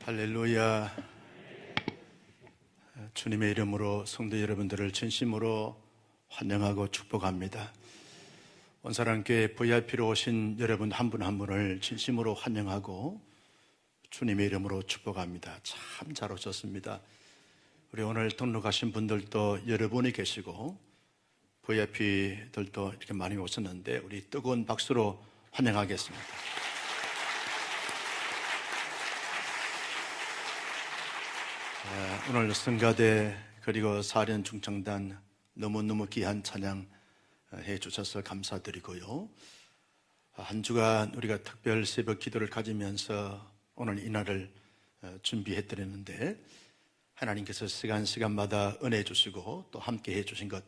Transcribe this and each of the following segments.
할렐루야. 주님의 이름으로 성도 여러분들을 진심으로 환영하고 축복합니다. 온사랑교회 VIP로 오신 여러분 한 분 한 분을 진심으로 환영하고 주님의 이름으로 축복합니다. 참 잘 오셨습니다. 우리 오늘 등록하신 분들도 여러분이 계시고 VIP들도 이렇게 많이 오셨는데 우리 뜨거운 박수로 환영하겠습니다. 오늘 성가대 그리고 사련 중창단 너무너무 귀한 찬양 해주셔서 감사드리고요. 한 주간 우리가 특별 새벽 기도를 가지면서 오늘 이날을 준비해드렸는데 하나님께서 시간마다 은혜 주시고 또 함께 해주신 것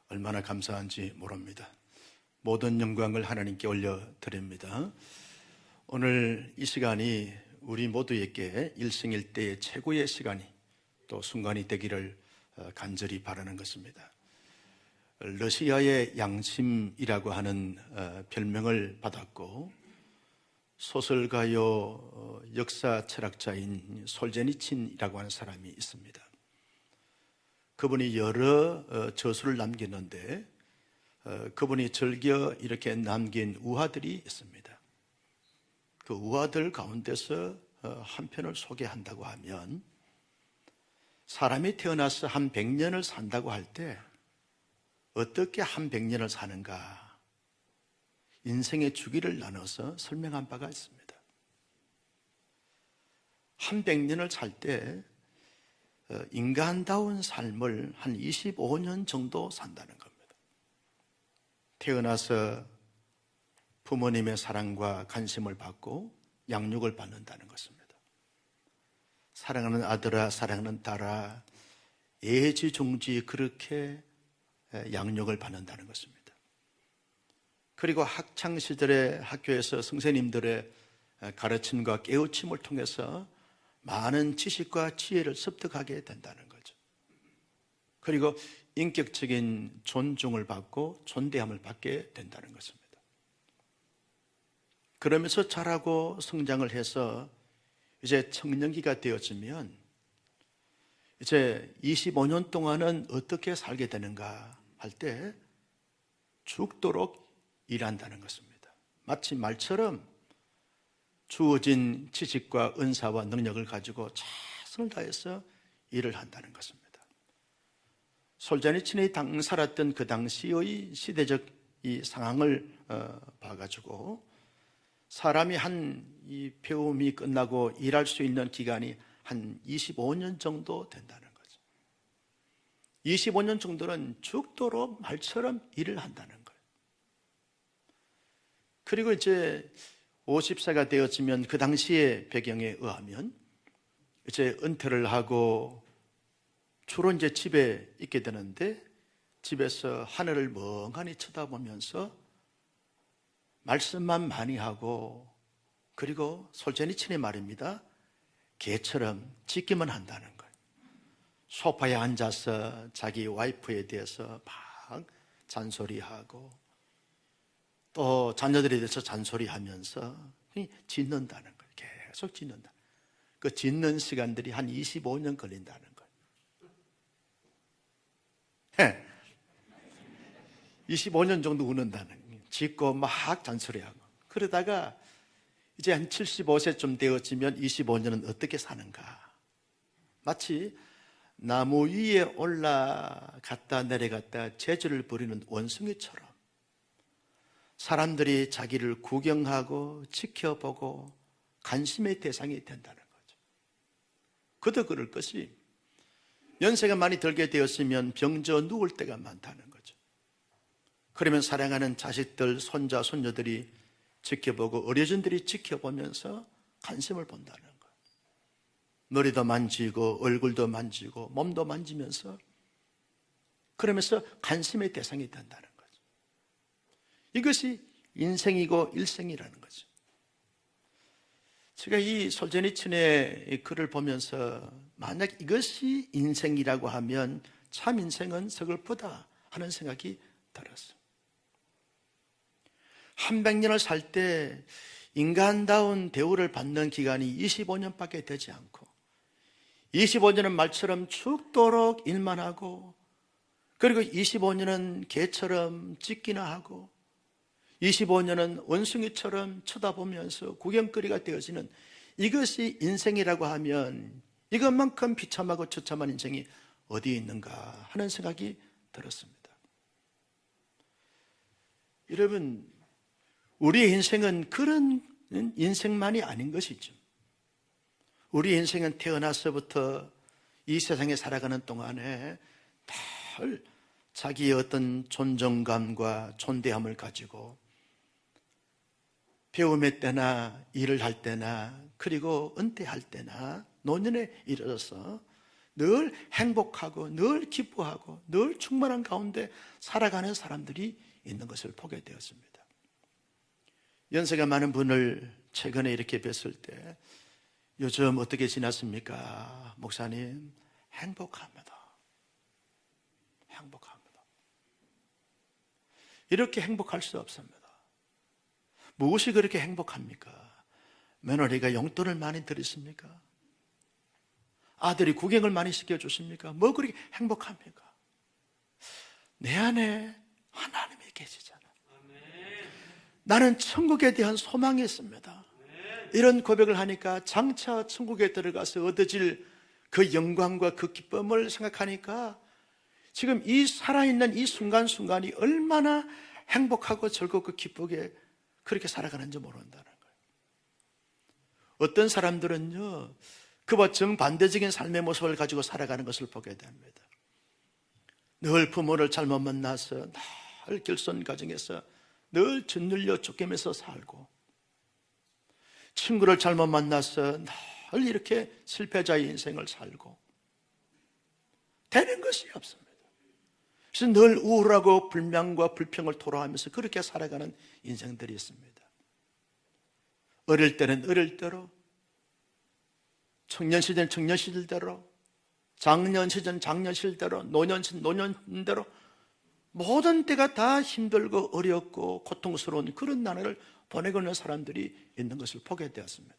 얼마나 감사한지 모릅니다. 모든 영광을 하나님께 올려드립니다. 오늘 이 시간이 우리 모두에게 일생일대의 최고의 시간이 또 순간이 되기를 간절히 바라는 것입니다. 러시아의 양심이라고 하는 별명을 받았고 소설가요 역사 철학자인 솔제니친이라고 하는 사람이 있습니다. 그분이 여러 저술을 남겼는데 그분이 즐겨 이렇게 남긴 우화들이 있습니다. 그 우화들 가운데서 한 편을 소개한다고 하면 사람이 태어나서 한 100년을 산다고 할 때 어떻게 한 100년을 사는가 인생의 주기를 나눠서 설명한 바가 있습니다. 한 100년을 살 때 인간다운 삶을 한 25년 정도 산다는 겁니다. 태어나서 부모님의 사랑과 관심을 받고 양육을 받는다는 것입니다. 사랑하는 아들아, 사랑하는 딸아, 애지중지 그렇게 양육을 받는다는 것입니다. 그리고 학창시절에 학교에서 선생님들의 가르침과 깨우침을 통해서 많은 지식과 지혜를 습득하게 된다는 거죠. 그리고 인격적인 존중을 받고 존대함을 받게 된다는 것입니다. 그러면서 자라고 성장을 해서 이제 청년기가 되어지면 이제 25년 동안은 어떻게 살게 되는가 할 때 죽도록 일한다는 것입니다. 마치 말처럼 주어진 지식과 은사와 능력을 가지고 최선을 다해서 일을 한다는 것입니다. 솔자니친이 살았던 그 당시의 시대적 이 상황을 봐가지고 사람이 이 배움이 끝나고 일할 수 있는 기간이 한 25년 정도 된다는 거죠. 25년 정도는 죽도록 말처럼 일을 한다는 거예요. 그리고 이제 50세가 되어지면 그 당시의 배경에 의하면 이제 은퇴를 하고 주로 이제 집에 있게 되는데 집에서 하늘을 멍하니 쳐다보면서 말씀만 많이 하고 그리고 솔제니친의 말입니다. 개처럼 짖기만 한다는 거예요. 소파에 앉아서 자기 와이프에 대해서 막 잔소리하고 또 자녀들에 대해서 잔소리하면서 짖는다는 거예요. 계속 짖는다. 그 짖는 시간들이 한 25년 걸린다는 거예요. 25년 정도 우는다는 거예요. 짖고 막 잔소리하고 그러다가 이제 한 75세쯤 되어지면 25년은 어떻게 사는가? 마치 나무 위에 올라갔다 내려갔다 재주를 부리는 원숭이처럼 사람들이 자기를 구경하고 지켜보고 관심의 대상이 된다는 거죠. 그도 그럴 것이 연세가 많이 들게 되었으면 병져 누울 때가 많다는 거죠. 그러면 사랑하는 자식들, 손자, 손녀들이 지켜보고 어려진들이 지켜보면서 관심을 본다는 거예요. 머리도 만지고 얼굴도 만지고 몸도 만지면서 그러면서 관심의 대상이 된다는 거죠. 이것이 인생이고 일생이라는 거죠. 제가 이 솔제니친의 글을 보면서 만약 이것이 인생이라고 하면 참 인생은 서글프다 하는 생각이 들었어요. 한 100년을 살 때 인간다운 대우를 받는 기간이 25년밖에 되지 않고 25년은 말처럼 죽도록 일만 하고 그리고 25년은 개처럼 짖기나 하고 25년은 원숭이처럼 쳐다보면서 구경거리가 되어지는 이것이 인생이라고 하면 이것만큼 비참하고 처참한 인생이 어디에 있는가 하는 생각이 들었습니다. 여러분, 우리의 인생은 그런 인생만이 아닌 것이죠. 우리 인생은 태어나서부터 이 세상에 살아가는 동안에 늘 자기의 어떤 존중감과 존대함을 가지고 배움의 때나 일을 할 때나 그리고 은퇴할 때나 노년에 이르러서 늘 행복하고 늘 기뻐하고 늘 충만한 가운데 살아가는 사람들이 있는 것을 보게 되었습니다. 연세가 많은 분을 최근에 이렇게 뵀을 때 요즘 어떻게 지났습니까? 목사님, 행복합니다. 행복합니다. 이렇게 행복할 수 없습니다. 무엇이 그렇게 행복합니까? 며느리가 용돈을 많이 드렸습니까? 아들이 구경을 많이 시켜주십니까? 뭐 그렇게 행복합니까? 내 안에 하나님이 계시잖아. 나는 천국에 대한 소망이 있습니다. 이런 고백을 하니까 장차 천국에 들어가서 얻어질 그 영광과 그 기쁨을 생각하니까 지금 이 살아있는 이 순간순간이 얼마나 행복하고 즐겁고 기쁘게 그렇게 살아가는지 모른다는 거예요. 어떤 사람들은요, 그와 정반대적인 삶의 모습을 가지고 살아가는 것을 보게 됩니다. 늘 부모를 잘못 만나서 늘 결손 가정에서 늘 짓눌려 쫓기면서 살고, 친구를 잘못 만나서 늘 이렇게 실패자의 인생을 살고 되는 것이 없습니다. 그래서 늘 우울하고 불만과 불평을 토로하면서 그렇게 살아가는 인생들이 있습니다. 어릴 때는 어릴 대로, 청년 시절은 청년 시절대로, 장년 시절은 장년 시절대로, 노년 시절은 노년대로 모든 때가 다 힘들고 어렵고 고통스러운 그런 나날을 보내고 있는 사람들이 있는 것을 보게 되었습니다.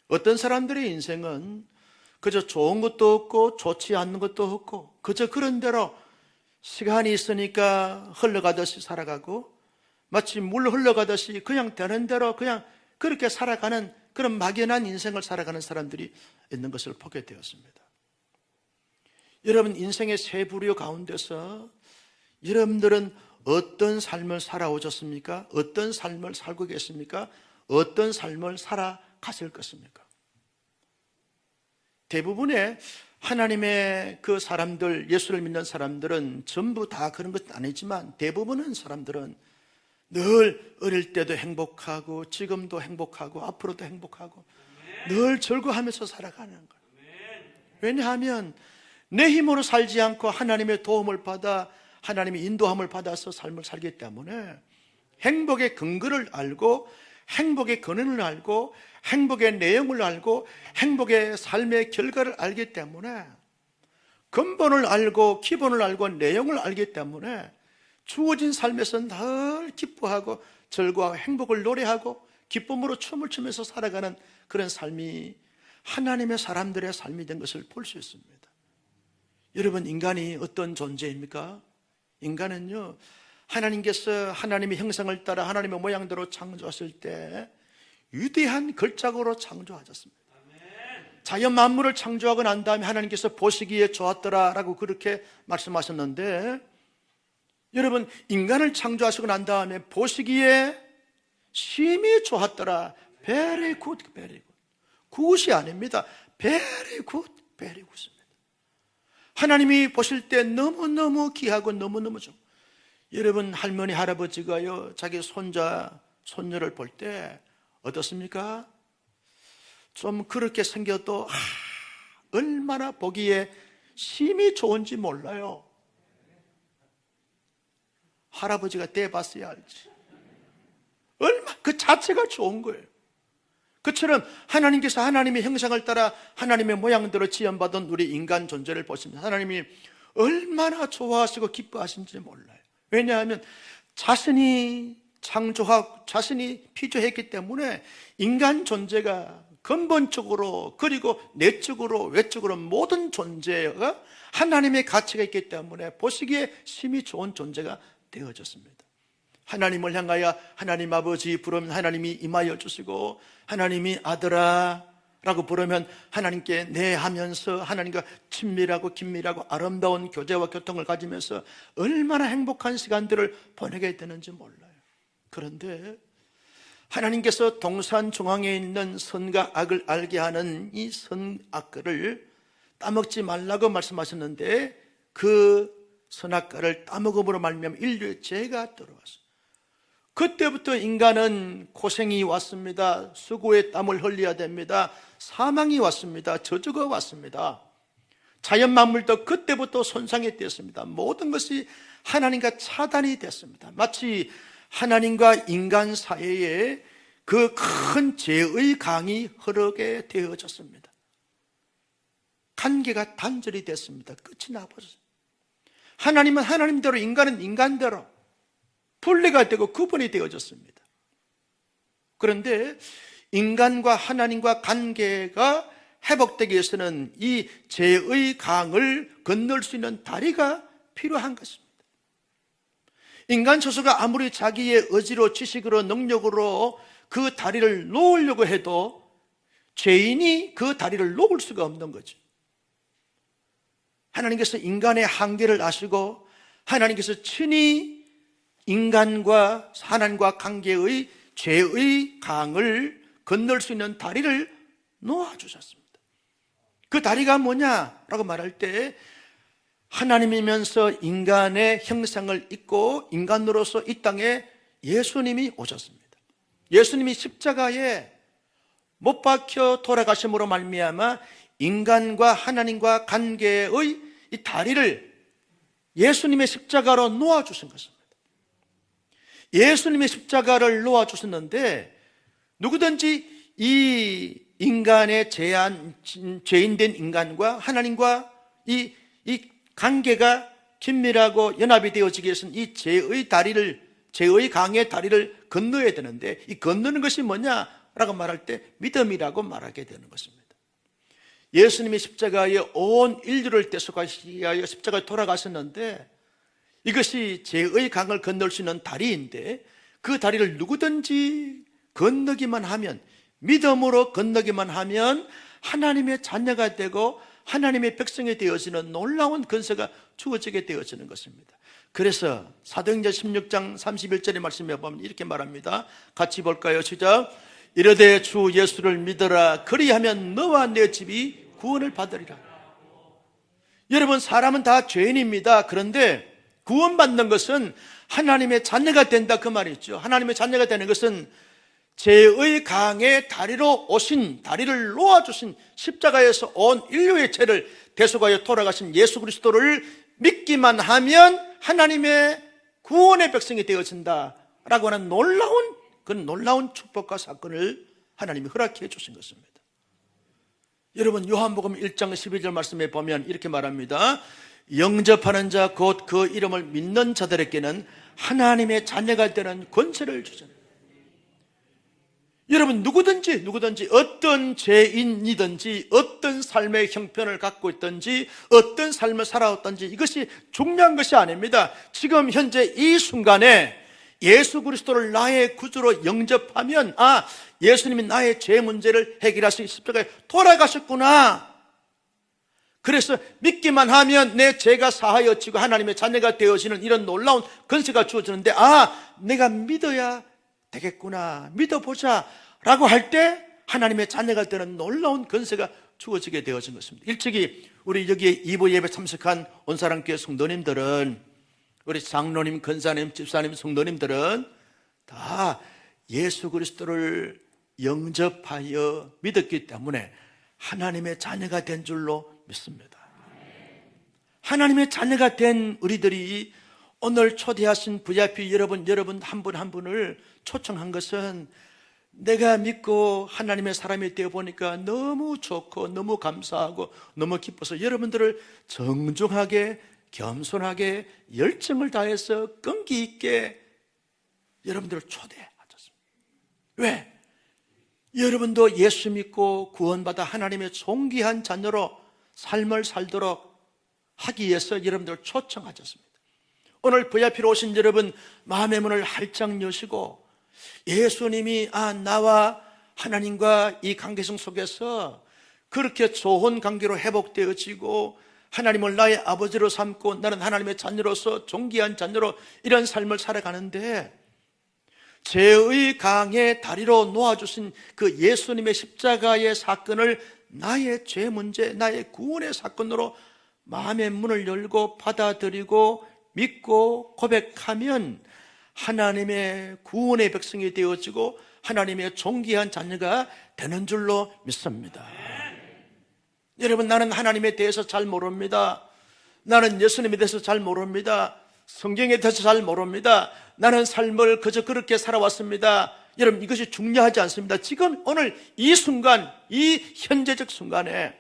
어떤 사람들의 인생은 그저 좋은 것도 없고 좋지 않는 것도 없고 그저 그런 대로 시간이 있으니까 흘러가듯이 살아가고 마치 물 흘러가듯이 그냥 되는 대로 그냥 그렇게 살아가는 그런 막연한 인생을 살아가는 사람들이 있는 것을 보게 되었습니다. 여러분, 인생의 세 부류 가운데서 여러분들은 어떤 삶을 살아오셨습니까? 어떤 삶을 살고 계십니까? 어떤 삶을 살아가실 것입니까? 대부분의 하나님의 그 사람들, 예수를 믿는 사람들은 전부 다 그런 것은 아니지만 대부분의 사람들은 늘 어릴 때도 행복하고 지금도 행복하고 앞으로도 행복하고 늘 즐거워하면서 살아가는 거예요. 왜냐하면 내 힘으로 살지 않고 하나님의 도움을 받아 하나님의 인도함을 받아서 삶을 살기 때문에 행복의 근거를 알고 행복의 근원을 알고 행복의 내용을 알고 행복의 삶의 결과를 알기 때문에 근본을 알고 기본을 알고 내용을 알기 때문에 주어진 삶에서 늘 기뻐하고 즐거워하고 행복을 노래하고 기쁨으로 춤을 추면서 살아가는 그런 삶이 하나님의 사람들의 삶이 된 것을 볼 수 있습니다. 여러분, 인간이 어떤 존재입니까? 인간은요, 하나님께서 하나님의 형상을 따라 하나님의 모양대로 창조하실 때 위대한 걸작으로 창조하셨습니다. 자연 만물을 창조하고 난 다음에 하나님께서 보시기에 좋았더라라고 그렇게 말씀하셨는데, 여러분, 인간을 창조하시고 난 다음에 보시기에 심히 좋았더라. Very good, very good. 굿이 아닙니다. Very good, very good입니다. 하나님이 보실 때 너무너무 귀하고 너무너무 좋고, 여러분, 할머니 할아버지가요 자기 손자 손녀를 볼 때 어떻습니까? 좀 그렇게 생겨도 얼마나 보기에 심히 좋은지 몰라요. 할아버지가 대봤어야 알지. 얼마 그 자체가 좋은 거예요. 그처럼 하나님께서 하나님의 형상을 따라 하나님의 모양대로 지연받은 우리 인간 존재를 보시면 하나님이 얼마나 좋아하시고 기뻐하신지 몰라요. 왜냐하면 자신이 창조학 자신이 피조했기 때문에 인간 존재가 근본적으로, 그리고 내적으로 외적으로 모든 존재가 하나님의 가치가 있기 때문에 보시기에 심히 좋은 존재가 되어졌습니다. 하나님을 향하여 하나님 아버지 부르면 하나님이 임하여 주시고, 하나님이 아들아 라고 부르면 하나님께 네 하면서 하나님과 친밀하고 긴밀하고 아름다운 교제와 교통을 가지면서 얼마나 행복한 시간들을 보내게 되는지 몰라요. 그런데 하나님께서 동산 중앙에 있는 선과 악을 알게 하는 이 선악과를 따먹지 말라고 말씀하셨는데, 그 선악과를 따먹음으로 말미암아 인류의 죄가 들어왔어요. 그때부터 인간은 고생이 왔습니다. 수고의 땀을 흘려야 됩니다. 사망이 왔습니다. 저주가 왔습니다. 자연 만물도 그때부터 손상이 되었습니다. 모든 것이 하나님과 차단이 됐습니다. 마치 하나님과 인간 사이에 그 큰 죄의 강이 흐르게 되어졌습니다. 관계가 단절이 됐습니다. 끝이 나버렸습니다. 하나님은 하나님대로, 인간은 인간대로 분리가 되고 구분이 되어졌습니다. 그런데 인간과 하나님과 관계가 회복되기 위해서는 이 죄의 강을 건널 수 있는 다리가 필요한 것입니다. 인간 스스로가 아무리 자기의 의지로, 지식으로, 능력으로 그 다리를 놓으려고 해도 죄인이 그 다리를 놓을 수가 없는 거죠. 하나님께서 인간의 한계를 아시고 하나님께서 친히 인간과 하나님과 관계의 죄의 강을 건널 수 있는 다리를 놓아주셨습니다. 그 다리가 뭐냐라고 말할 때, 하나님이면서 인간의 형상을 입고 인간으로서 이 땅에 예수님이 오셨습니다. 예수님이 십자가에 못 박혀 돌아가심으로 말미암아 인간과 하나님과 관계의 이 다리를 예수님의 십자가로 놓아주신 것입니다. 예수님의 십자가를 놓아주셨는데, 누구든지 이 인간의 죄인된 인간과 하나님과 이 관계가 긴밀하고 연합이 되어지기 위해서는 이 죄의 강의 다리를 건너야 되는데, 이 건너는 것이 뭐냐라고 말할 때 믿음이라고 말하게 되는 것입니다. 예수님이 십자가에 온 인류를 대속하시기 위하여 십자가에 돌아가셨는데, 이것이 죄의 강을 건널 수 있는 다리인데, 그 다리를 누구든지 건너기만 하면, 믿음으로 건너기만 하면 하나님의 자녀가 되고 하나님의 백성이 되어지는 놀라운 권세가 주어지게 되어지는 것입니다. 그래서 사도행전 16장 31절의 말씀에 보면 이렇게 말합니다. 같이 볼까요? 시작. 이르되 주 예수를 믿어라. 그리하면 너와 내 집이 구원을 받으리라. 여러분, 사람은 다 죄인입니다. 그런데 구원받는 것은 하나님의 자녀가 된다, 그 말이죠. 하나님의 자녀가 되는 것은 죄의 강의 다리로 오신, 다리를 놓아주신, 십자가에서 온 인류의 죄를 대속하여 돌아가신 예수 그리스도를 믿기만 하면 하나님의 구원의 백성이 되어진다라고 하는 놀라운 축복과 사건을 하나님이 허락해 주신 것입니다. 여러분, 요한복음 1장 12절 말씀에 보면 이렇게 말합니다. 영접하는 자 곧 그 이름을 믿는 자들에게는 하나님의 자녀가 되는 권세를 주셨습니다. 여러분, 누구든지 어떤 죄인이든지 어떤 삶의 형편을 갖고 있든지 어떤 삶을 살아왔든지 이것이 중요한 것이 아닙니다. 지금 현재 이 순간에 예수 그리스도를 나의 구주로 영접하면, 예수님이 나의 죄 문제를 해결하시기 십자가에 돌아가셨구나. 그래서 믿기만 하면 내 죄가 사하여지고 하나님의 자녀가 되어지는 이런 놀라운 권세가 주어지는데, 내가 믿어야 되겠구나, 믿어보자 라고 할 때 하나님의 자녀가 되는 놀라운 권세가 주어지게 되어진 것입니다. 일찍이 우리 여기에 2부 예배 참석한 온사랑교회 성도님들은, 우리 장로님, 권사님, 집사님, 성도님들은 다 예수 그리스도를 영접하여 믿었기 때문에 하나님의 자녀가 된 줄로 믿습니다. 하나님의 자녀가 된 우리들이 오늘 초대하신 VIP 여러분 한 분 한 분을 초청한 것은, 내가 믿고 하나님의 사람이 되어보니까 너무 좋고 너무 감사하고 너무 기뻐서 여러분들을 정중하게, 겸손하게, 열정을 다해서 끈기 있게 여러분들을 초대하셨습니다. 왜? 여러분도 예수 믿고 구원받아 하나님의 존귀한 자녀로 삶을 살도록 하기 위해서 여러분들을 초청하셨습니다. 오늘 VIP로 오신 여러분, 마음의 문을 활짝 여시고 예수님이 나와 하나님과 이 관계성 속에서 그렇게 좋은 관계로 회복되어지고 하나님을 나의 아버지로 삼고 나는 하나님의 자녀로서 존귀한 자녀로 이런 삶을 살아가는데, 죄의 강의 다리로 놓아주신 그 예수님의 십자가의 사건을 나의 죄 문제, 나의 구원의 사건으로 마음의 문을 열고 받아들이고 믿고 고백하면 하나님의 구원의 백성이 되어지고 하나님의 존귀한 자녀가 되는 줄로 믿습니다. 여러분, 나는 하나님에 대해서 잘 모릅니다. 나는 예수님에 대해서 잘 모릅니다. 성경에 대해서 잘 모릅니다. 나는 삶을 그저 그렇게 살아왔습니다. 여러분, 이것이 중요하지 않습니다. 지금 오늘 이 순간, 이 현재적 순간에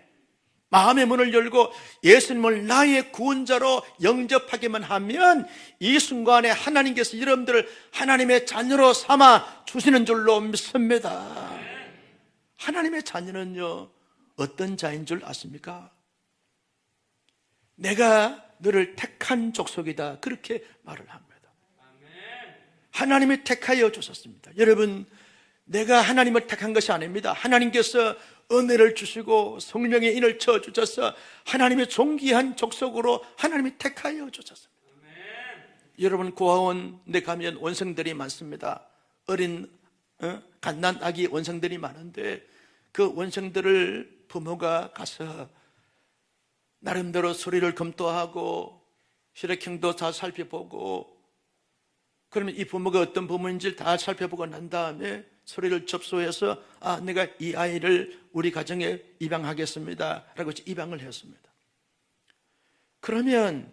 마음의 문을 열고 예수님을 나의 구원자로 영접하기만 하면 이 순간에 하나님께서 여러분들을 하나님의 자녀로 삼아 주시는 줄로 믿습니다. 하나님의 자녀는요, 어떤 자인 줄 아십니까? 내가 너를 택한 족속이다, 그렇게 말을 합니다. 하나님이 택하여 주셨습니다. 여러분, 내가 하나님을 택한 것이 아닙니다. 하나님께서 은혜를 주시고 성령의 인을 쳐주셔서 하나님의 존귀한 족속으로 하나님이 택하여 주셨습니다. 여러분, 고아원 데 가면 원생들이 많습니다. 어린 갓난 아기 원생들이 많은데 그 원생들을 부모가 가서 나름대로 소리를 검토하고 혈액형도 다 살펴보고, 그러면 이 부모가 어떤 부모인지 다 살펴보고 난 다음에 소리를 접수해서 내가 이 아이를 우리 가정에 입양하겠습니다 라고 입양을 했습니다. 그러면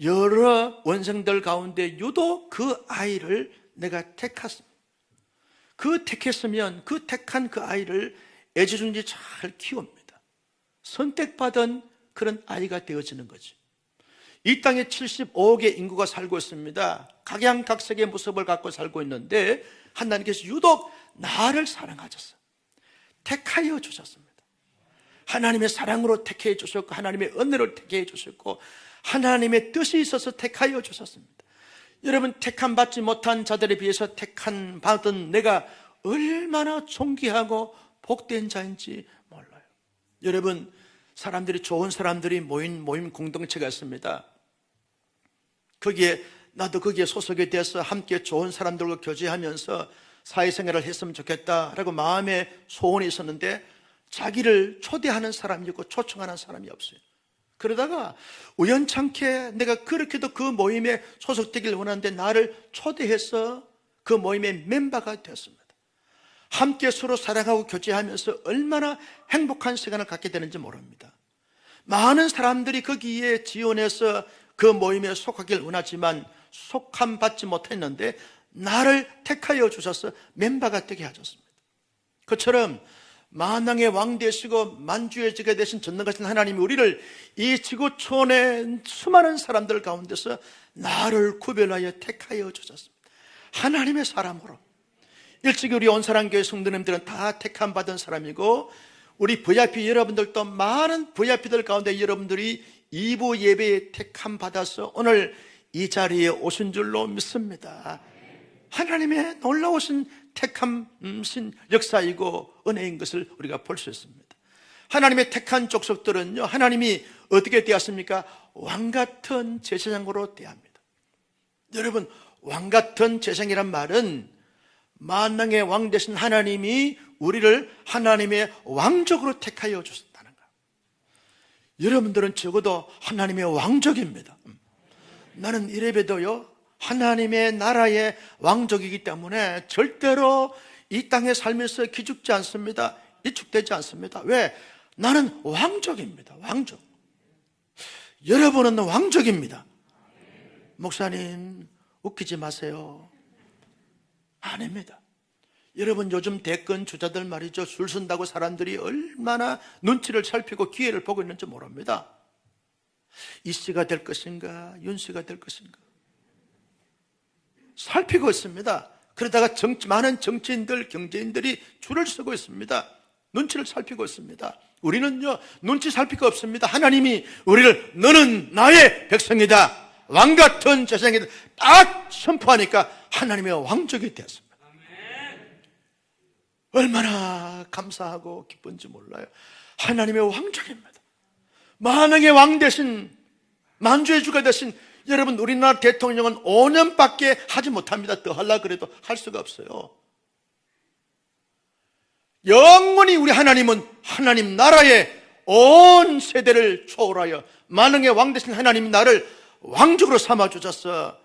여러 원생들 가운데 유독 그 아이를 내가 택했습니다. 그 택했으면 그 택한 그 아이를 애지중지 잘 키웁니다. 선택받은 그런 아이가 되어지는 거지. 이 땅에 75억의 인구가 살고 있습니다. 각양각색의 모습을 갖고 살고 있는데 하나님께서 유독 나를 사랑하셨어요. 택하여 주셨습니다. 하나님의 사랑으로 택해 주셨고 하나님의 은혜로 택해 주셨고 하나님의 뜻이 있어서 택하여 주셨습니다. 여러분, 택함 받지 못한 자들에 비해서 택함 받은 내가 얼마나 존귀하고 복된 자인지 몰라요. 여러분, 사람들이, 좋은 사람들이 모인 모임 공동체가 있습니다. 나도 거기에 소속이 돼서 함께 좋은 사람들과 교제하면서 사회생활을 했으면 좋겠다라고 마음에 소원이 있었는데 자기를 초대하는 사람이 있고 초청하는 사람이 없어요. 그러다가 우연찮게 내가 그렇게도 그 모임에 소속되길 원하는데 나를 초대해서 그 모임의 멤버가 되었습니다. 함께 서로 사랑하고 교제하면서 얼마나 행복한 시간을 갖게 되는지 모릅니다. 많은 사람들이 거기에 지원해서 그 모임에 속하길 원하지만 속함 받지 못했는데 나를 택하여 주셔서 멤버가 되게 하셨습니다. 그처럼 만왕의 왕 되시고 만주의 지가 되신 전능하신 하나님이 우리를 이 지구촌의 수많은 사람들 가운데서 나를 구별하여 택하여 주셨습니다. 하나님의 사람으로. 일찍이 우리 온사랑교회 성도님들은 다 택함 받은 사람이고 우리 VIP 여러분들도 많은 VIP들 가운데 여러분들이 2부 예배에 택함 받아서 오늘 이 자리에 오신 줄로 믿습니다. 하나님의 놀라우신 택함신 역사이고 은혜인 것을 우리가 볼 수 있습니다. 하나님의 택한 족속들은요, 하나님이 어떻게 대하십니까? 왕같은 제사장으로 대합니다. 여러분, 왕같은 제사장이란 말은 만왕의 왕 되신 하나님이 우리를 하나님의 왕족으로 택하여 주셨다는 거예요. 여러분들은 적어도 하나님의 왕족입니다. 나는 이래봬도요, 하나님의 나라의 왕족이기 때문에 절대로 이 땅에 살면서 기죽지 않습니다. 위축되지 않습니다. 왜? 나는 왕족입니다. 왕족. 여러분은 왕족입니다. 목사님, 웃기지 마세요. 아닙니다. 여러분, 요즘 대권 주자들 말이죠, 줄 선다고 사람들이 얼마나 눈치를 살피고 기회를 보고 있는지 모릅니다. 이 씨가 될 것인가, 윤 씨가 될 것인가. 살피고 있습니다. 그러다가 많은 정치인들, 경제인들이 줄을 서고 있습니다. 눈치를 살피고 있습니다. 우리는요, 눈치 살필 거 없습니다. 하나님이 우리를 너는 나의 백성이다, 왕같은 제사장이다 딱 선포하니까 하나님의 왕족이 되었습니다. 얼마나 감사하고 기쁜지 몰라요. 하나님의 왕족입니다. 만왕의 왕 대신, 만주의 주가 되신 여러분, 우리나라 대통령은 5년밖에 하지 못합니다. 더 하려고 그래도 할 수가 없어요. 영원히 우리 하나님은 하나님 나라의 온 세대를 초월하여 만왕의 왕 되신 하나님이 나를 왕족으로 삼아주셨어.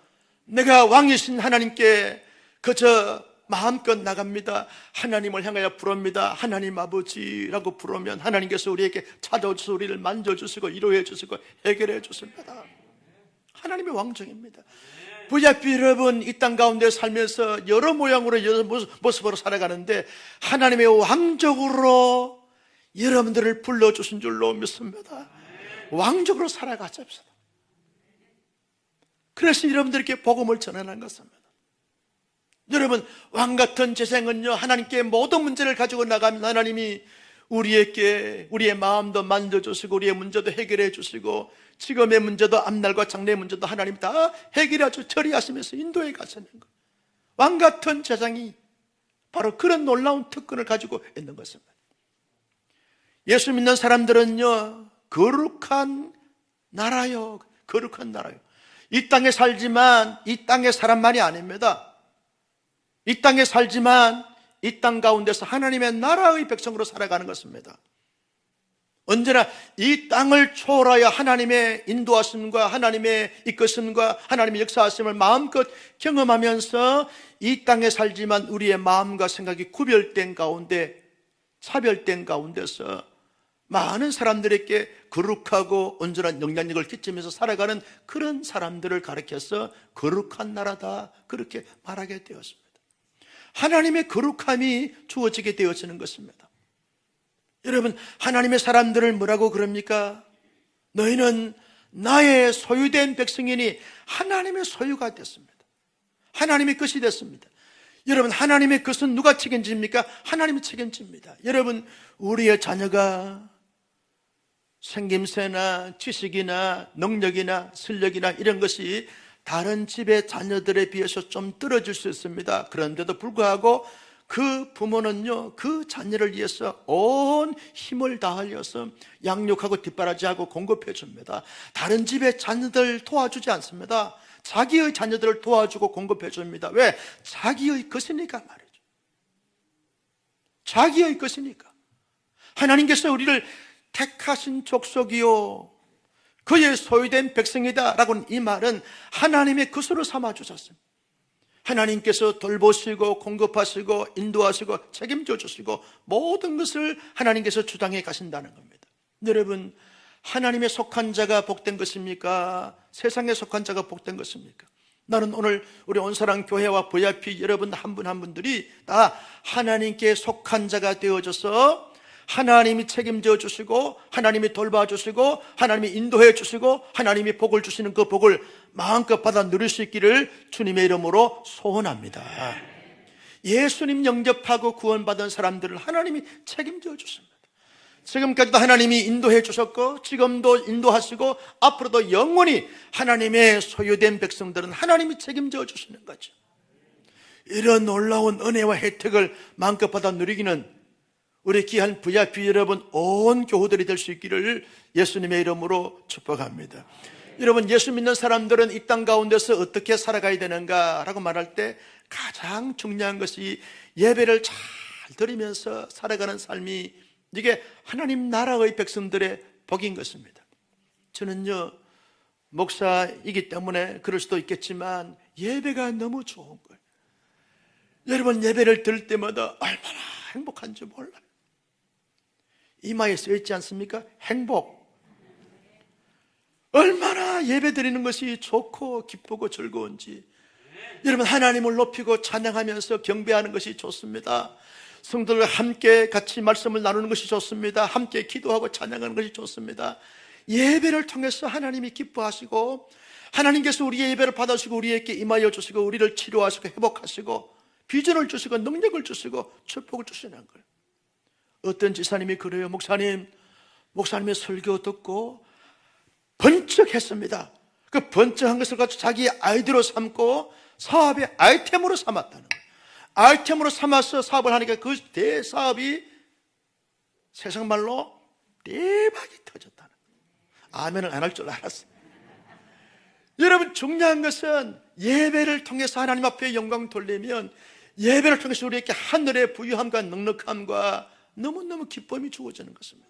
내가 왕이신 하나님께 그저 마음껏 나갑니다. 하나님을 향하여 부릅니다. 하나님 아버지라고 부르면 하나님께서 우리에게 찾아오셔서 우리를 만져주시고 위로해 주시고 해결해 주십니다. 하나님의 왕정입니다. VIP 여러분, 이 땅 가운데 살면서 여러 모양으로 여러 모습으로 살아가는데 하나님의 왕족으로 여러분들을 불러주신 줄로 믿습니다. 왕족으로 살아가십시다. 그래서 여러분들께 복음을 전하는 것입니다. 여러분, 왕같은 제사장은요, 하나님께 모든 문제를 가지고 나가면 하나님이 우리의 마음도 만져주시고 우리의 문제도 해결해 주시고 지금의 문제도 앞날과 장래의 문제도 하나님 다 해결해 주시고 처리하시면서 인도해 가시는 것. 왕같은 제사장이 바로 그런 놀라운 특권을 가지고 있는 것입니다. 예수 믿는 사람들은요, 거룩한 나라요, 거룩한 나라요. 이 땅에 살지만 이 땅의 사람만이 아닙니다. 이 땅에 살지만 이 땅 가운데서 하나님의 나라의 백성으로 살아가는 것입니다. 언제나 이 땅을 초월하여 하나님의 인도하심과 하나님의 이끄심과 하나님의 역사하심을 마음껏 경험하면서 이 땅에 살지만 우리의 마음과 생각이 구별된 가운데, 차별된 가운데서 많은 사람들에게 거룩하고 온전한 영향력을 끼치면서 살아가는 그런 사람들을 가리켜서 거룩한 나라다, 그렇게 말하게 되었습니다. 하나님의 거룩함이 주어지게 되어지는 것입니다. 여러분, 하나님의 사람들을 뭐라고 그럽니까? 너희는 나의 소유된 백성이니 하나님의 소유가 됐습니다. 하나님의 것이 됐습니다. 여러분, 하나님의 것은 누가 책임집니까? 하나님이 책임집니다. 여러분, 우리의 자녀가 생김새나 지식이나 능력이나 실력이나 이런 것이 다른 집의 자녀들에 비해서 좀 떨어질 수 있습니다. 그런데도 불구하고 그 부모는요, 그 자녀를 위해서 온 힘을 다하여서 양육하고 뒷바라지하고 공급해 줍니다. 다른 집의 자녀들 도와주지 않습니다. 자기의 자녀들을 도와주고 공급해 줍니다. 왜? 자기의 것이니까 말이죠. 자기의 것이니까. 하나님께서 우리를 택하신 족속이요, 그의 소유된 백성이다 라고는, 이 말은 하나님의 것으로 삼아주셨습니다. 하나님께서 돌보시고 공급하시고 인도하시고 책임져 주시고 모든 것을 하나님께서 주장해 가신다는 겁니다. 여러분, 하나님의 속한 자가 복된 것입니까? 세상에 속한 자가 복된 것입니까? 나는 오늘 우리 온사랑 교회와 VIP 여러분 한 분 한 분들이 다 하나님께 속한 자가 되어져서 하나님이 책임져 주시고 하나님이 돌봐주시고 하나님이 인도해 주시고 하나님이 복을 주시는 그 복을 마음껏 받아 누릴 수 있기를 주님의 이름으로 소원합니다. 예수님 영접하고 구원받은 사람들을 하나님이 책임져 주십니다. 지금까지도 하나님이 인도해 주셨고 지금도 인도하시고 앞으로도 영원히 하나님의 소유된 백성들은 하나님이 책임져 주시는 거죠. 이런 놀라운 은혜와 혜택을 마음껏 받아 누리기는 우리 귀한 VIP 여러분 온 교우들이 될 수 있기를 예수님의 이름으로 축복합니다. 여러분, 예수 믿는 사람들은 이 땅 가운데서 어떻게 살아가야 되는가라고 말할 때 가장 중요한 것이 예배를 잘 드리면서 살아가는 삶이, 이게 하나님 나라의 백성들의 복인 것입니다. 저는요, 목사이기 때문에 그럴 수도 있겠지만 예배가 너무 좋은 거예요. 여러분, 예배를 들을 때마다 얼마나 행복한지 몰라요. 이마에 쓰여있지 않습니까? 행복. 얼마나 예배 드리는 것이 좋고 기쁘고 즐거운지. 여러분, 하나님을 높이고 찬양하면서 경배하는 것이 좋습니다. 성도들과 함께 같이 말씀을 나누는 것이 좋습니다. 함께 기도하고 찬양하는 것이 좋습니다. 예배를 통해서 하나님이 기뻐하시고 하나님께서 우리의 예배를 받으시고 우리에게 임하여 주시고 우리를 치료하시고 회복하시고 비전을 주시고 능력을 주시고 축복을 주시는 거예요. 어떤 지사님이 그래요. 목사님의 설교 듣고 번쩍했습니다. 그 번쩍한 것을 가지고 자기의 아이디어로 삼고 사업의 아이템으로 삼았다는 거예요. 아이템으로 삼아서 사업을 하니까 그 대사업이 세상말로 대박이 터졌다는 거예요. 아멘을 안 할 줄 알았어요. 여러분, 중요한 것은 예배를 통해서 하나님 앞에 영광 돌리면 예배를 통해서 우리에게 하늘의 부유함과 넉넉함과 너무너무 기쁨이 주어지는 것입니다.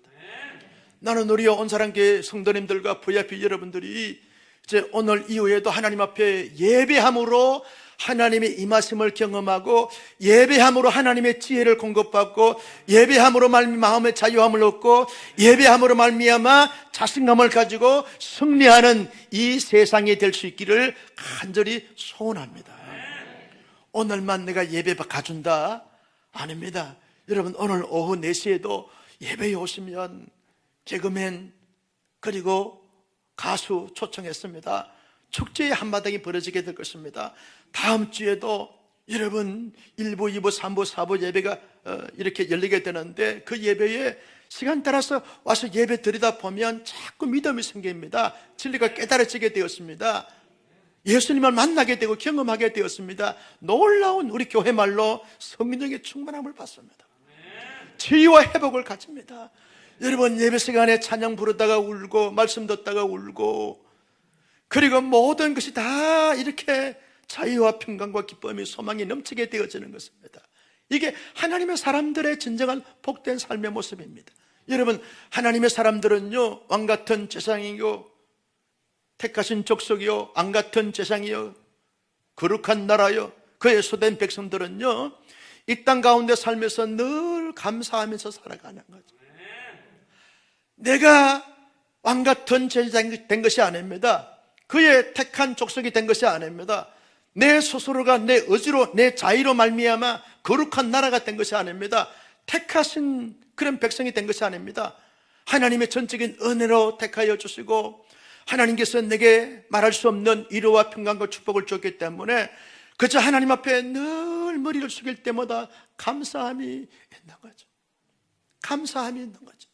나는 우리 온사랑교회 성도님들과 VIP 여러분들이 이제 오늘 이후에도 하나님 앞에 예배함으로 하나님의 임하심을 경험하고 예배함으로 하나님의 지혜를 공급받고 예배함으로 마음의 자유함을 얻고 예배함으로 말미암아 자신감을 가지고 승리하는 이 세상이 될 수 있기를 간절히 소원합니다. 오늘만 내가 예배 가준다? 아닙니다. 여러분, 오늘 오후 4시에도 예배에 오시면 개그맨 그리고 가수 초청했습니다. 축제의 한마당이 벌어지게 될 것입니다. 다음 주에도 여러분 1부, 2부, 3부, 4부 예배가 이렇게 열리게 되는데 그 예배에 시간 따라서 와서 예배 드리다 보면 자꾸 믿음이 생깁니다. 진리가 깨달아지게 되었습니다. 예수님을 만나게 되고 경험하게 되었습니다. 놀라운 우리 교회 말로 성령의 충만함을 받습니다. 치유와 회복을 가집니다. 여러분, 예배 시간에 찬양 부르다가 울고 말씀 듣다가 울고 그리고 모든 것이 다 이렇게 자유와 평강과 기쁨이 소망이 넘치게 되어지는 것입니다. 이게 하나님의 사람들의 진정한 복된 삶의 모습입니다. 여러분, 하나님의 사람들은요, 왕같은 재상이요, 택하신 족속이요, 왕같은 재상이요, 거룩한 나라요, 그의 소된 백성들은요, 이 땅 가운데 살면서 늘 감사하면서 살아가는 거죠. 내가 왕같은 제사장이 된 것이 아닙니다. 그의 택한 족속이 된 것이 아닙니다. 내 스스로가 내 의지로 내 자의로 말미암아 거룩한 나라가 된 것이 아닙니다. 택하신 그런 백성이 된 것이 아닙니다. 하나님의 전적인 은혜로 택하여 주시고 하나님께서 내게 말할 수 없는 위로와 평강과 축복을 줬기 때문에 그저 하나님 앞에 늘 머리를 숙일 때마다 감사함이 있는 거죠. 감사함이 있는 거죠.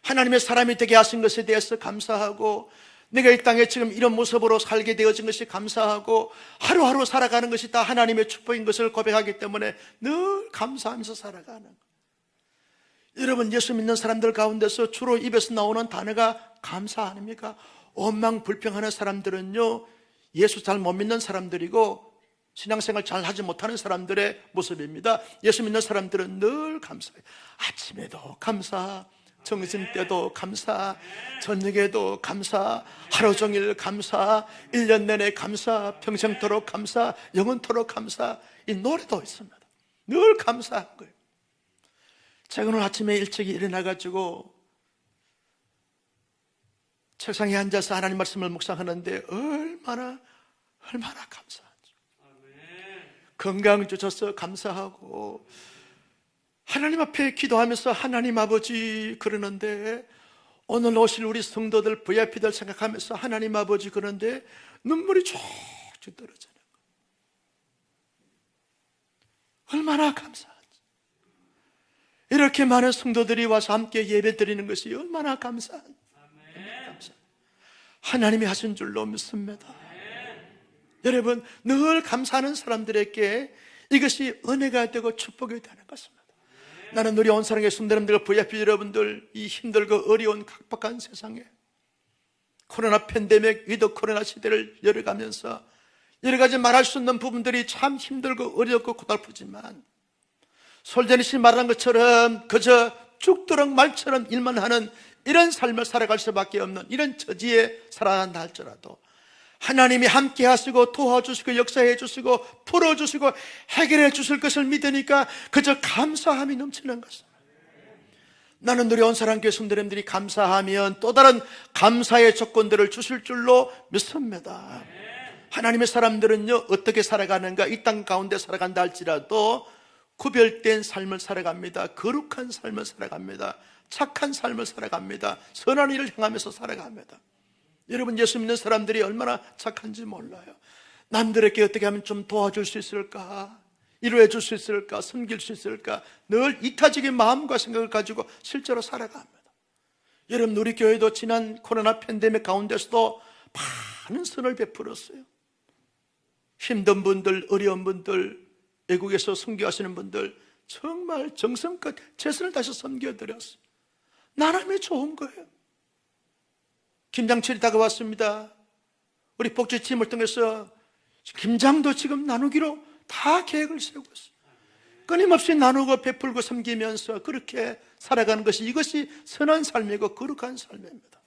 하나님의 사람이 되게 하신 것에 대해서 감사하고 내가 이 땅에 지금 이런 모습으로 살게 되어진 것이 감사하고 하루하루 살아가는 것이 다 하나님의 축복인 것을 고백하기 때문에 늘 감사하면서 살아가는 거예요. 여러분, 예수 믿는 사람들 가운데서 주로 입에서 나오는 단어가 감사 아닙니까? 원망불평하는 사람들은요, 예수 잘 못 믿는 사람들이고 신앙생활 잘 하지 못하는 사람들의 모습입니다. 예수 믿는 사람들은 늘 감사해요. 아침에도 감사, 점심 때도 감사, 저녁에도 감사, 하루 종일 감사, 1년 내내 감사, 평생토록 감사, 영원토록 감사. 이 노래도 있습니다. 늘 감사한 거예요. 제가 오늘 아침에 일찍 일어나가지고 책상에 앉아서 하나님 말씀을 묵상하는데 얼마나 감사하죠. 건강 주셔서 감사하고 하나님 앞에 기도하면서 하나님 아버지 그러는데 오늘 오실 우리 성도들 VIP들 생각하면서 하나님 아버지 그러는데 눈물이 쭉쭉 떨어지는 거예요. 얼마나 감사하지. 이렇게 많은 성도들이 와서 함께 예배 드리는 것이 얼마나 감사한, 하나님이 하신 줄로 믿습니다. 여러분, 늘 감사하는 사람들에게 이것이 은혜가 되고 축복이 되는 것입니다. 나는 우리 온사랑의 성도님들, VIP 여러분들, 이 힘들고 어려운 각박한 세상에 코로나 팬데믹, 위드 코로나 시대를 열어가면서 여러 가지 말할 수 없는 부분들이 참 힘들고 어렵고 고달프지만 솔제니씨 말한 것처럼 그저 죽도록 말처럼 일만 하는 이런 삶을 살아갈 수밖에 없는 이런 처지에 살아간다 할지라도 하나님이 함께 하시고 도와주시고 역사해 주시고 풀어주시고 해결해 주실 것을 믿으니까 그저 감사함이 넘치는 것입니다. 나는 우리 온사랑교회 성도님들이 감사하면 또 다른 감사의 조건들을 주실 줄로 믿습니다. 하나님의 사람들은요, 어떻게 살아가는가, 이 땅 가운데 살아간다 할지라도 구별된 삶을 살아갑니다. 거룩한 삶을 살아갑니다. 착한 삶을 살아갑니다. 선한 일을 행하면서 살아갑니다. 여러분, 예수 믿는 사람들이 얼마나 착한지 몰라요. 남들에게 어떻게 하면 좀 도와줄 수 있을까, 위로해 줄 수 있을까, 섬길 수 있을까, 늘 이타적인 마음과 생각을 가지고 실제로 살아갑니다. 여러분, 우리 교회도 지난 코로나 팬데믹 가운데서도 많은 선을 베풀었어요. 힘든 분들, 어려운 분들, 외국에서 선교하시는 분들 정말 정성껏 최선을 다해서 섬겨드렸어요. 나름의 좋은 거예요. 김장철이 다가왔습니다. 우리 복지팀을 통해서 김장도 지금 나누기로 다 계획을 세우고 있어요. 끊임없이 나누고 베풀고 섬기면서 그렇게 살아가는 것이, 이것이 선한 삶이고 거룩한 삶입니다.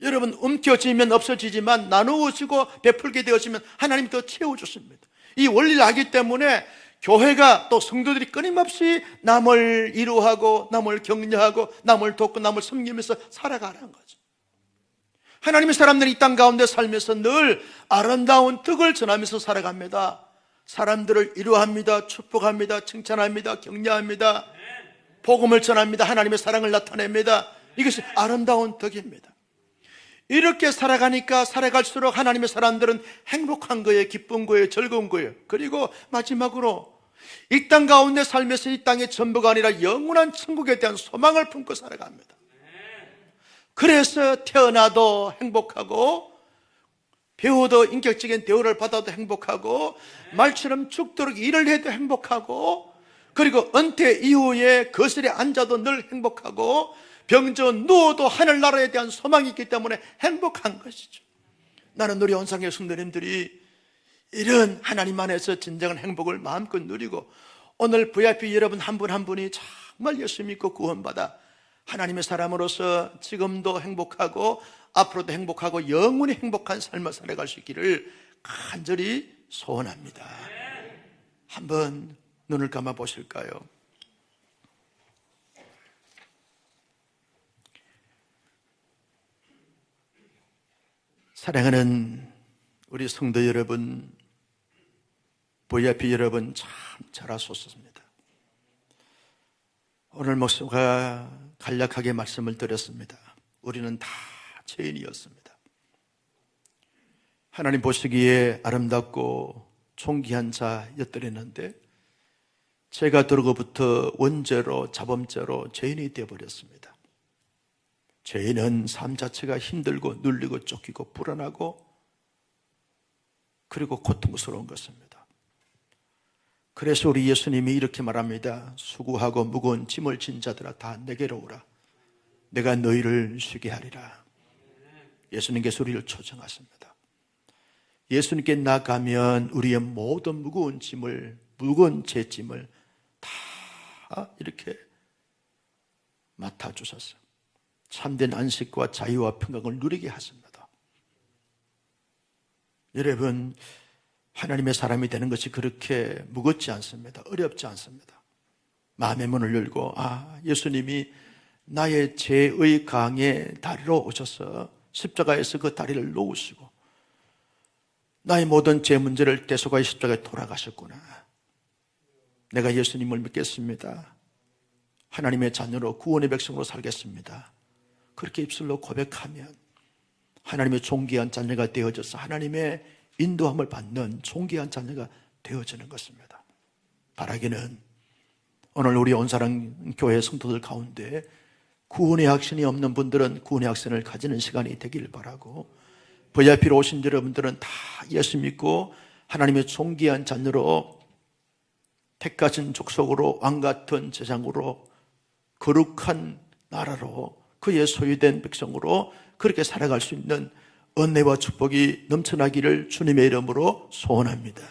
여러분, 움켜쥐면 없어지지만 나누어지고 베풀게 되어지면 하나님이 더 채워주십니다. 이 원리를 알기 때문에 교회가, 또 성도들이 끊임없이 남을 위로하고 남을 격려하고 남을 돕고 남을 섬기면서 살아가라는 거죠. 하나님의 사람들이 이 땅 가운데 살면서 늘 아름다운 덕을 전하면서 살아갑니다. 사람들을 위로합니다. 축복합니다. 칭찬합니다. 격려합니다. 복음을 전합니다. 하나님의 사랑을 나타냅니다. 이것이 아름다운 덕입니다. 이렇게 살아가니까 살아갈수록 하나님의 사람들은 행복한 거예요. 기쁜 거예요. 즐거운 거예요. 그리고 마지막으로 이 땅 가운데 살면서 이 땅의 전부가 아니라 영원한 천국에 대한 소망을 품고 살아갑니다. 그래서 태어나도 행복하고, 배워도 인격적인 대우를 받아도 행복하고, 말처럼 죽도록 일을 해도 행복하고, 그리고 은퇴 이후에 거실에 앉아도 늘 행복하고, 병져 누워도 하늘나라에 대한 소망이 있기 때문에 행복한 것이죠. 나는 우리 온상의 성도님들이 이런 하나님 안에서 진정한 행복을 마음껏 누리고, 오늘 VIP 여러분 한 분 한 분이 정말 예수 믿고 구원받아 하나님의 사람으로서 지금도 행복하고 앞으로도 행복하고 영원히 행복한 삶을 살아갈 수 있기를 간절히 소원합니다. 한번 눈을 감아 보실까요? 사랑하는 우리 성도 여러분, VIP 여러분, 참 잘하셨습니다. 오늘 목사가 간략하게 말씀을 드렸습니다. 우리는 다 죄인이었습니다. 하나님 보시기에 아름답고 존귀한 자였더랬는데 제가 들어로부터 원죄로 자범죄로 죄인이 되어버렸습니다. 죄인은 삶 자체가 힘들고 눌리고 쫓기고 불안하고 그리고 고통스러운 것입니다. 그래서 우리 예수님이 이렇게 말합니다. 수고하고 무거운 짐을 진 자들아 다 내게로 오라. 내가 너희를 쉬게 하리라. 예수님께서 우리를 초청하십니다. 예수님께 나가면 우리의 모든 무거운 짐을, 무거운 제 짐을 다 이렇게 맡아주셨어요. 참된 안식과 자유와 평강을 누리게 하십니다. 여러분, 하나님의 사람이 되는 것이 그렇게 무겁지 않습니다. 어렵지 않습니다. 마음의 문을 열고, 예수님이 나의 죄의 강에 다리로 오셔서 십자가에서 그 다리를 놓으시고 나의 모든 죄 문제를 대속하여 십자가에 돌아가셨구나. 내가 예수님을 믿겠습니다. 하나님의 자녀로 구원의 백성으로 살겠습니다. 그렇게 입술로 고백하면 하나님의 존귀한 자녀가 되어져서 하나님의 인도함을 받는 존귀한 자녀가 되어지는 것입니다. 바라기는 오늘 우리 온사랑 교회 성도들 가운데 구원의 확신이 없는 분들은 구원의 확신을 가지는 시간이 되길 바라고, VIP로 오신 여러분들은 다 예수 믿고 하나님의 존귀한 자녀로 택하신 족속으로 왕같은 제장으로 거룩한 나라로 그의 소유된 백성으로 그렇게 살아갈 수 있는 은혜와 축복이 넘쳐나기를 주님의 이름으로 소원합니다.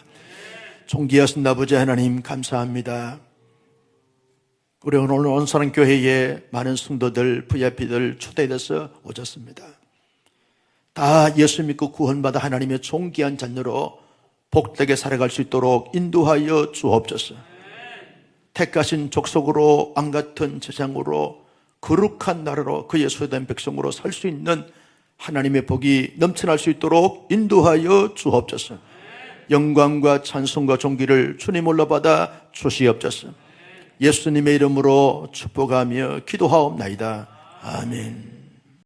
존귀하신 아버지 하나님 감사합니다. 우리 오늘 온사랑 교회에 많은 성도들, VIP들 초대돼서 오셨습니다. 다 예수 믿고 구원받아 하나님의 존귀한 자녀로 복되게 살아갈 수 있도록 인도하여 주옵소서. 택하신 족속으로 왕같은 제장으로 거룩한 나라로 그의 소유된 백성으로 살 수 있는 하나님의 복이 넘쳐날 수 있도록 인도하여 주옵소서. 영광과 찬송과 존귀를 주님 올라받아 주시옵소서. 예수님의 이름으로 축복하며 기도하옵나이다. 아멘.